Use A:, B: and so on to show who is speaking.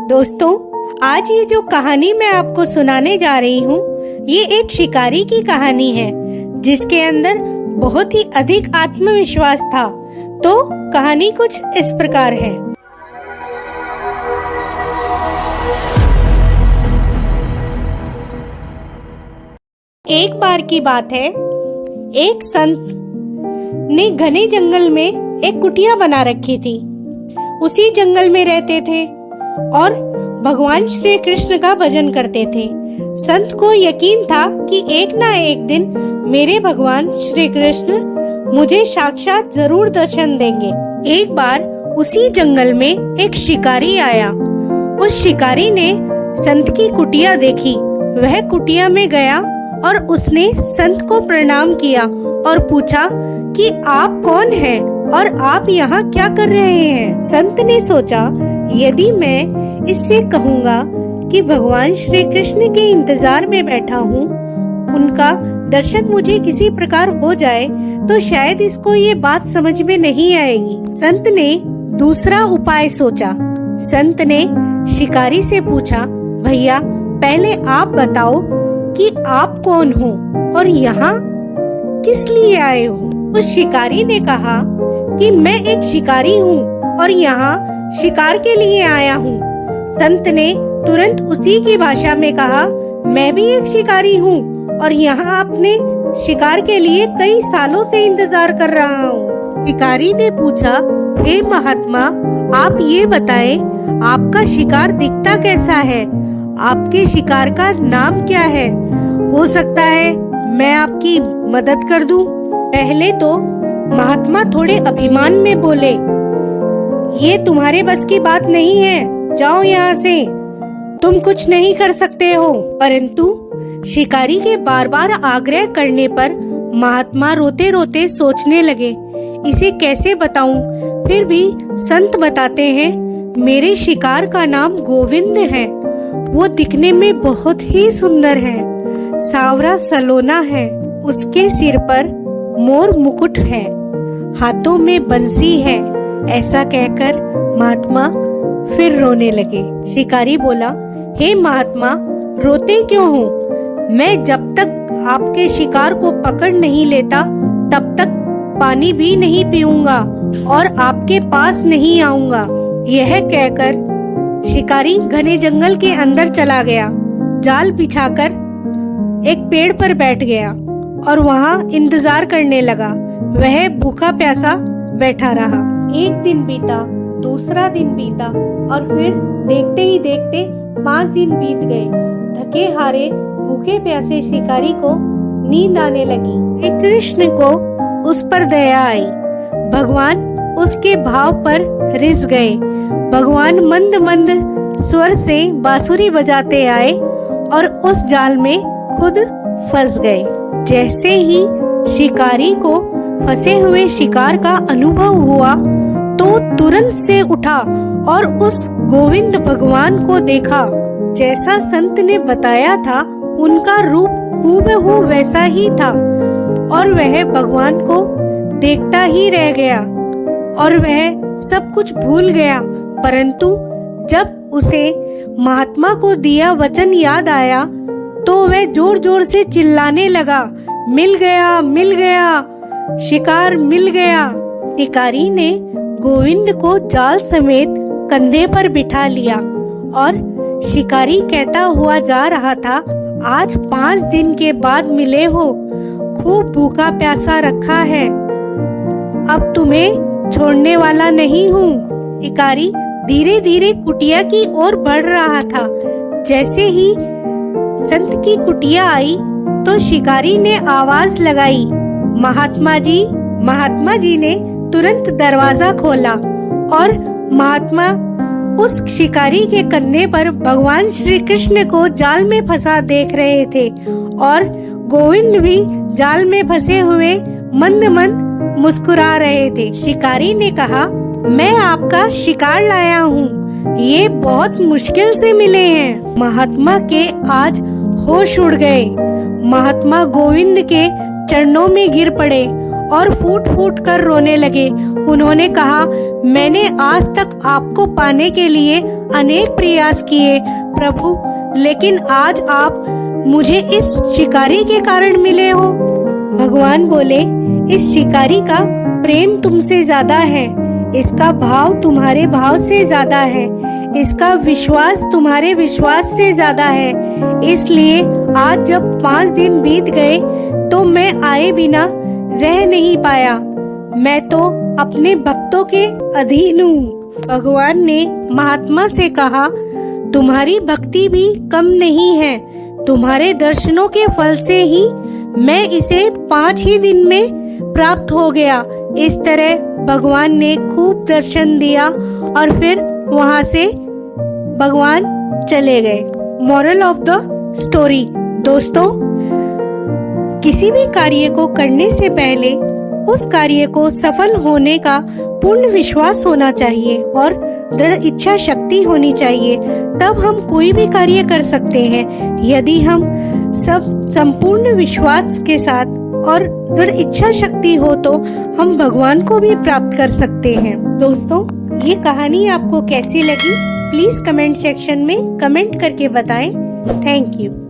A: दोस्तों, आज ये जो कहानी मैं आपको सुनाने जा रही हूँ, ये एक शिकारी की कहानी है जिसके अंदर बहुत ही अधिक आत्मविश्वास था। तो कहानी कुछ इस प्रकार है। एक बार की बात है, एक संत ने घने जंगल में एक कुटिया बना रखी थी। उसी जंगल में रहते थे और भगवान श्री कृष्ण का भजन करते थे। संत को यकीन था कि एक ना एक दिन मेरे भगवान श्री कृष्ण मुझे साक्षात जरूर दर्शन देंगे। एक बार उसी जंगल में एक शिकारी आया। उस शिकारी ने संत की कुटिया देखी। वह कुटिया में गया और उसने संत को प्रणाम किया और पूछा कि आप कौन हैं और आप यहाँ क्या कर रहे हैं। संत ने सोचा, यदि मैं इससे कहूँगा कि भगवान श्री कृष्ण के इंतजार में बैठा हूँ, उनका दर्शन मुझे किसी प्रकार हो जाए तो शायद इसको ये बात समझ में नहीं आएगी। संत ने दूसरा उपाय सोचा। संत ने शिकारी से पूछा, भैया पहले आप बताओ कि आप कौन हो और यहाँ किस लिए आए हो। उस शिकारी ने कहा कि मैं एक शिकारी हूँ और यहाँ शिकार के लिए आया हूँ। संत ने तुरंत उसी की भाषा में कहा, मैं भी एक शिकारी हूँ और यहाँ अपने शिकार के लिए कई सालों से इंतजार कर रहा हूँ। शिकारी ने पूछा, हे महात्मा, आप ये बताएं, आपका शिकार दिखता कैसा है? आपके शिकार का नाम क्या है? हो सकता है मैं आपकी मदद कर दूं। पहले तो महात्मा थोड़े अभिमान में बोले, ये तुम्हारे बस की बात नहीं है, जाओ यहाँ से, तुम कुछ नहीं कर सकते हो। परंतु शिकारी के बार बार आग्रह करने पर महात्मा रोते रोते सोचने लगे, इसे कैसे बताऊं। फिर भी संत बताते हैं, मेरे शिकार का नाम गोविंद है। वो दिखने में बहुत ही सुंदर है, सांवरा सलोना है, उसके सिर पर मोर मुकुट है, हाथों में बंसी है। ऐसा कहकर महात्मा फिर रोने लगे। शिकारी बोला, हे महात्मा, रोते क्यों हो? मैं जब तक आपके शिकार को पकड़ नहीं लेता तब तक पानी भी नहीं पीऊंगा और आपके पास नहीं आऊंगा। यह कहकर शिकारी घने जंगल के अंदर चला गया। जाल बिछाकर एक पेड़ पर बैठ गया और वहाँ इंतजार करने लगा। वह भूखा प्यासा बैठा रहा। एक दिन बीता, दूसरा दिन बीता और फिर देखते ही देखते 5 दिन बीत गए। थके हारे भूखे प्यासे शिकारी को नींद आने लगी। श्री कृष्ण को उस पर दया आई। भगवान उसके भाव पर रिझ गए। भगवान मंद मंद स्वर से बांसुरी बजाते आए और उस जाल में खुद फंस गए। जैसे ही शिकारी को फंसे हुए शिकार का अनुभव हुआ तो तुरंत से उठा और उस गोविंद भगवान को देखा। जैसा संत ने बताया था, उनका रूप हूबहू वैसा ही था और वह भगवान को देखता ही रह गया और वह सब कुछ भूल गया। परंतु जब उसे महात्मा को दिया वचन याद आया तो वह जोर जोर से चिल्लाने लगा, मिल गया, मिल गया, शिकार मिल गया। शिकारी ने गोविंद को जाल समेत कंधे पर बिठा लिया और शिकारी कहता हुआ जा रहा था, आज 5 दिन के बाद मिले हो, खूब भूखा प्यासा रखा है, अब तुम्हें छोड़ने वाला नहीं हूँ। शिकारी धीरे धीरे कुटिया की ओर बढ़ रहा था। जैसे ही संत की कुटिया आई तो शिकारी ने आवाज लगाई, महात्मा जी। महात्मा जी ने तुरंत दरवाजा खोला और महात्मा उस शिकारी के कंधे पर भगवान श्री कृष्ण को जाल में फंसा देख रहे थे और गोविंद भी जाल में फंसे हुए मंद मंद मुस्कुरा रहे थे। शिकारी ने कहा, मैं आपका शिकार लाया हूँ, ये बहुत मुश्किल से मिले हैं। महात्मा के आज होश उड़ गए। महात्मा गोविंद के चरणों में गिर पड़े और फूट फूट कर रोने लगे। उन्होंने कहा, मैंने आज तक आपको पाने के लिए अनेक प्रयास किए प्रभु, लेकिन आज आप मुझे इस शिकारी के कारण मिले हो। भगवान बोले, इस शिकारी का प्रेम तुमसे ज्यादा है, इसका भाव तुम्हारे भाव से ज्यादा है, इसका विश्वास तुम्हारे विश्वास से ज्यादा है। इसलिए आज जब 5 दिन बीत गए तो मैं आए बिना रह नहीं पाया। मैं तो अपने भक्तों के अधीन हूँ। भगवान ने महात्मा से कहा, तुम्हारी भक्ति भी कम नहीं है, तुम्हारे दर्शनों के फल से ही मैं इसे 5 ही दिन में प्राप्त हो गया। इस तरह भगवान ने खूब दर्शन दिया और फिर वहाँ से भगवान चले गए। मॉरल ऑफ द स्टोरी, दोस्तों, किसी भी कार्य को करने से पहले उस कार्य को सफल होने का पूर्ण विश्वास होना चाहिए और दृढ़ इच्छा शक्ति होनी चाहिए, तब हम कोई भी कार्य कर सकते हैं। यदि हम सब संपूर्ण विश्वास के साथ और दृढ़ इच्छा शक्ति हो तो हम भगवान को भी प्राप्त कर सकते हैं। दोस्तों, ये कहानी आपको कैसी लगी प्लीज कमेंट सेक्शन में कमेंट करके बताएं। Thank you.